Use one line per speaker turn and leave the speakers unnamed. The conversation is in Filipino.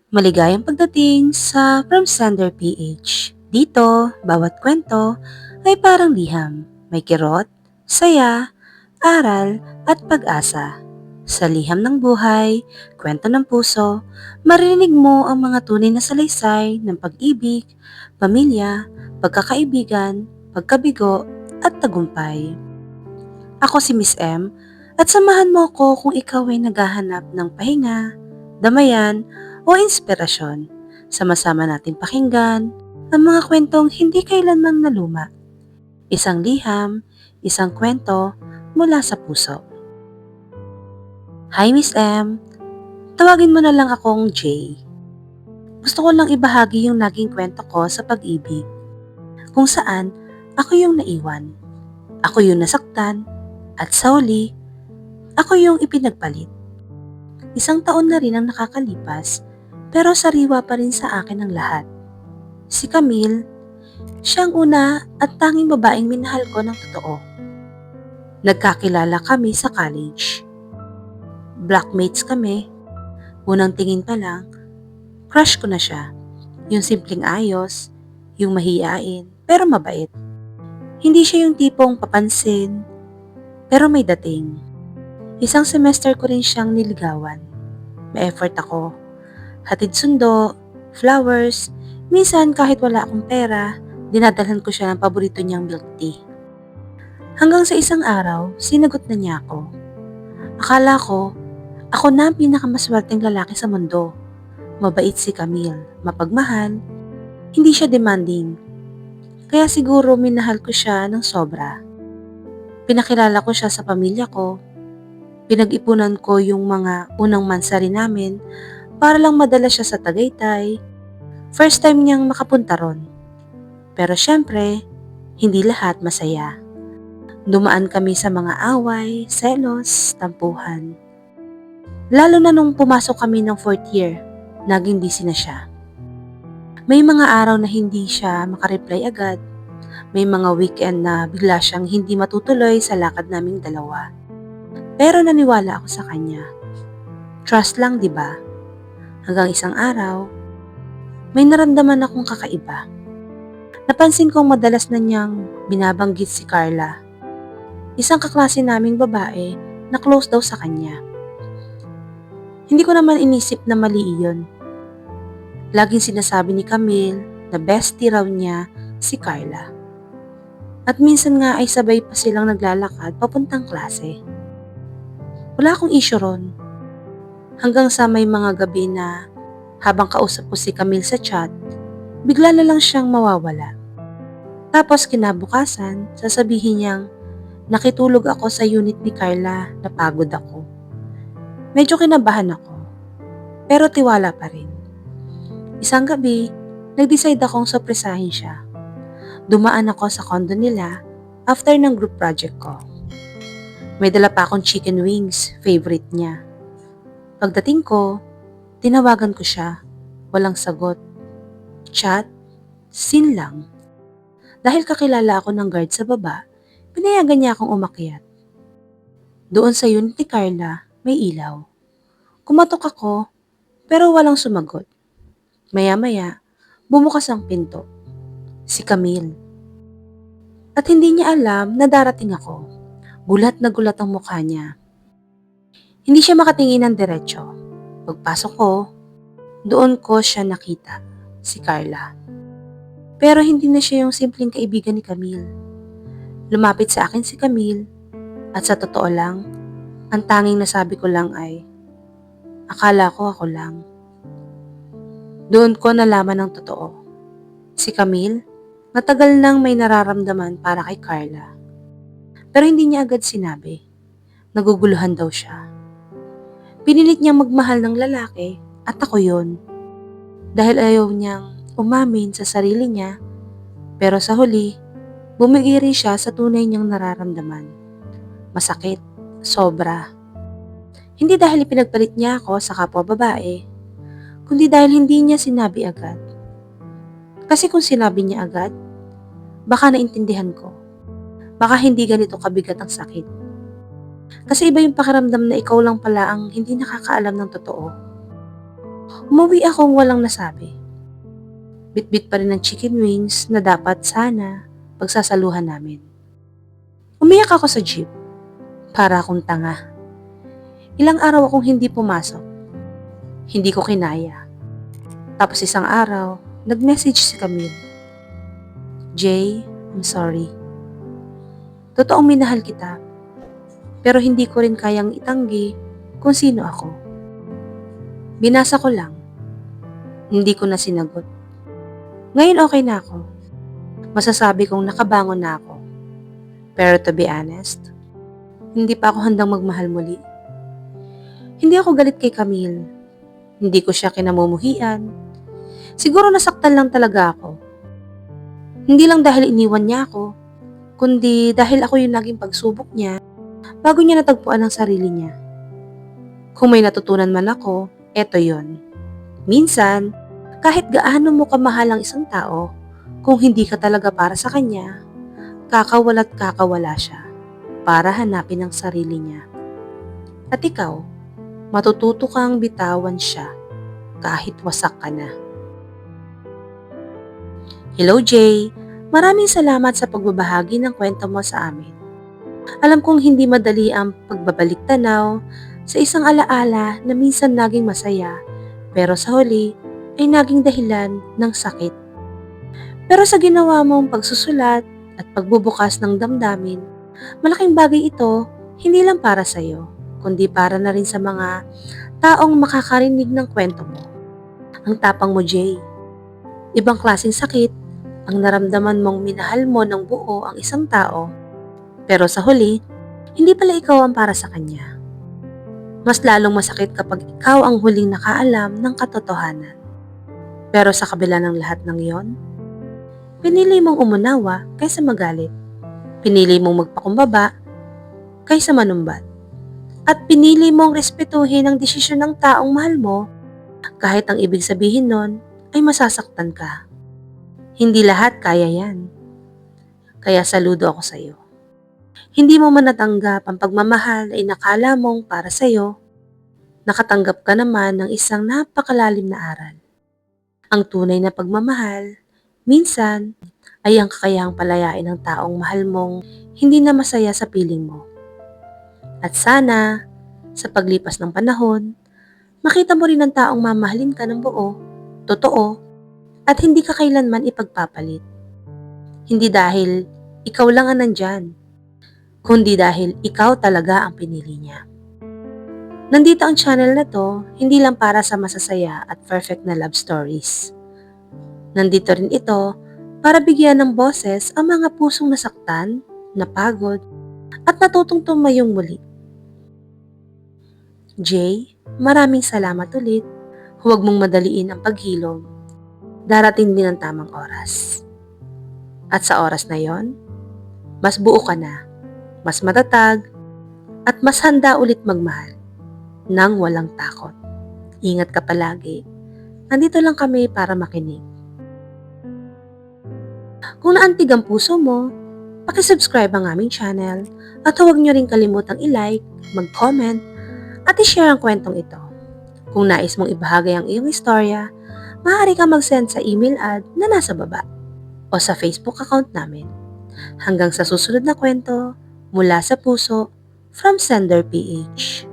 Maligayang pagdating sa From Sender PH. Dito, bawat kwento ay parang liham. May kirot, saya, aral, at pag-asa. Sa liham ng buhay, kwento ng puso, maririnig mo ang mga tunay na salaysay ng pag-ibig, pamilya, pagkakaibigan, pagkabigo, at tagumpay. Ako si Miss M at samahan mo ko kung ikaw ay naghahanap ng pahinga, damayan o inspirasyon. Sama-sama natin pakinggan ang mga kwentong hindi kailanman naluma. Isang liham, isang kwento mula sa puso. Hi Miss M, tawagin mo na lang akong Jay. Gusto ko lang ibahagi yung naging kwento ko sa pag-ibig. Kung saan ako yung naiwan, ako yung nasaktan, at sa huli, ako yung ipinagpalit. Isang taon na rin ang nakakalipas, pero sariwa pa rin sa akin ang lahat. Si Camille, siya ang una at tanging babaeng minahal ko ng totoo. Nagkakilala kami sa college. Blackmates kami. Unang tingin pa lang, crush ko na siya. Yung simpleng ayos, yung mahiyain, pero mabait. Hindi siya yung tipong papansin, pero may dating. Isang semester ko rin siyang niligawan. May effort ako. Hatid sundo, flowers, minsan kahit wala akong pera, dinadalhan ko siya ng paborito niyang milk tea. Hanggang sa isang araw, sinagot na niya ako. Akala ko, ako na ang pinakamaswerteng lalaki sa mundo. Mabait si Camille, mapagmahal, hindi siya demanding. Kaya siguro minahal ko siya ng sobra. Pinakilala ko siya sa pamilya ko, pinag-ipunan ko yung mga unang mansari namin para lang madala siya sa Tagaytay. First time niyang makapunta ron. Pero syempre, hindi lahat masaya. Dumaan kami sa mga away, selos, tampuhan. Lalo na nung pumasok kami ng 4th year, naging busy na siya. May mga araw na hindi siya makareply agad. May mga weekend na bigla siyang hindi matutuloy sa lakad naming dalawa. Pero naniwala ako sa kanya. Trust lang, di ba? Hanggang isang araw, may naramdaman akong kakaiba. Napansin kong madalas na niyang binabanggit si Carla. Isang kaklase naming babae na close daw sa kanya. Hindi ko naman inisip na mali iyon. Laging sinasabi ni Camille na bestie raw niya si Carla. At minsan nga ay sabay pa silang naglalakad papuntang klase. Wala akong issue ron. Hanggang sa may mga gabi na habang kausap ko si Camille sa chat, bigla na lang siyang mawawala. Tapos kinabukasan, sasabihin niyang nakitulog ako sa unit ni Carla, napagod ako. Medyo kinabahan ako, pero tiwala pa rin. Isang gabi, nag-decide akong sorpresahin siya. Dumaan ako sa condo nila after ng group project ko. May dala pa akong chicken wings, favorite niya. Pagdating ko, tinawagan ko siya. Walang sagot. Chat, scene lang. Dahil kakilala ako ng guard sa baba, pinayagan niya akong umakyat. Doon sa unit ni Carla, may ilaw. Kumatok ako, pero walang sumagot. Maya-maya, bumukas ang pinto. Si Camille. At hindi niya alam na darating ako. Gulat na gulat ang mukha niya. Hindi siya makatingin ng diretsyo. Pagpasok ko, doon ko siya nakita, si Carla. Pero hindi na siya yung simpleng kaibigan ni Camille. Lumapit sa akin si Camille at sa totoo lang, ang tanging nasabi ko lang ay, akala ko ako lang. Doon ko nalaman ng totoo. Si Camille, matagal nang may nararamdaman para kay Carla. Pero hindi niya agad sinabi. Naguguluhan daw siya. Pinilit niyang magmahal ng lalaki at ako yun. Dahil ayaw niyang umamin sa sarili niya, pero sa huli, bumigay rin siya sa tunay niyang nararamdaman. Masakit, sobra. Hindi dahil ipinagpalit niya ako sa kapwa babae, kundi dahil hindi niya sinabi agad. Kasi kung sinabi niya agad, baka naintindihan ko. Baka hindi ganito kabigat ang sakit. Kasi iba yung pakiramdam na ikaw lang pala ang hindi nakakaalam ng totoo. Umuwi akong walang nasabi. Bitbit pa rin ng chicken wings na dapat sana pagsasaluhan namin. Umiyak ako sa jeep. Para akong tanga. Ilang araw akong hindi pumasok. Hindi ko kinaya. Tapos isang araw, nag-message si Camille. Jay, I'm sorry. Totoong minahal kita. Pero hindi ko rin kayang itanggi kung sino ako. Binasa ko lang. Hindi ko na sinagot. Ngayon okay na ako. Masasabi kong nakabangon na ako. Pero to be honest, hindi pa ako handang magmahal muli. Hindi ako galit kay Camille. Hindi ko siya kinamumuhian. Siguro nasaktan lang talaga ako. Hindi lang dahil iniwan niya ako, kundi dahil ako yung naging pagsubok niya bago niya natagpuan ang sarili niya. Kung may natutunan man ako, eto yon. Minsan, kahit gaano mo kamahal ang isang tao, kung hindi ka talaga para sa kanya, kakawala't kakawala siya para hanapin ang sarili niya. At ikaw, matututo kang bitawan siya kahit wasak ka na. Hello Jay, maraming salamat sa pagbabahagi ng kwento mo sa amin. Alam kong hindi madali ang pagbabalik tanaw sa isang alaala na minsan naging masaya, pero sa huli ay naging dahilan ng sakit. Pero sa ginawa mong pagsusulat at pagbubukas ng damdamin, malaking bagay ito hindi lang para sa iyo, kundi para na rin sa mga taong makakarinig ng kwento mo. Ang tapang mo, Jay. Ibang klaseng sakit ang naramdaman mong minahal mo ng buo ang isang tao, pero sa huli, hindi pala ikaw ang para sa kanya. Mas lalong masakit kapag ikaw ang huling nakaalam ng katotohanan. Pero sa kabila ng lahat ng iyon, pinili mong umunawa kaysa magalit. Pinili mong magpakumbaba kaysa manumbat. At pinili mong respetuhin ang desisyon ng taong mahal mo kahit ang ibig sabihin nun ay masasaktan ka. Hindi lahat kaya yan. Kaya saludo ako sa iyo. Hindi mo man natanggap ang pagmamahal ay nakala mong para sa iyo, nakatanggap ka naman ng isang napakalalim na aral. Ang tunay na pagmamahal, minsan, ay ang kakayahang palayain ng taong mahal mong hindi na masaya sa piling mo. At sana, sa paglipas ng panahon, makita mo rin ang taong mamahalin ka ng buo, totoo, at hindi ka kailanman ipagpapalit. Hindi dahil ikaw lang ang nandyan, kundi dahil ikaw talaga ang pinili niya. Nandito ang channel na to, hindi lang para sa masasaya at perfect na love stories. Nandito rin ito para bigyan ng boses ang mga pusong nasaktan, napagod, at natutong tumayong muli. Jay, maraming salamat ulit. Huwag mong madaliin ang paghilom. Darating din ang tamang oras. At sa oras na yon, mas buo ka na, mas matatag, at mas handa ulit magmahal nang walang takot. Ingat ka palagi. Nandito lang kami para makinig. Kung naantig ang puso mo, pakisubscribe ang aming channel at huwag niyo rin kalimutang i-like, mag-comment, at i-share ang kwentong ito. Kung nais mong ibahagi ang iyong istorya, maaari ka mag-send sa email ad na nasa baba o sa Facebook account namin. Hanggang sa susunod na kwento, mula sa puso, from Sender PH.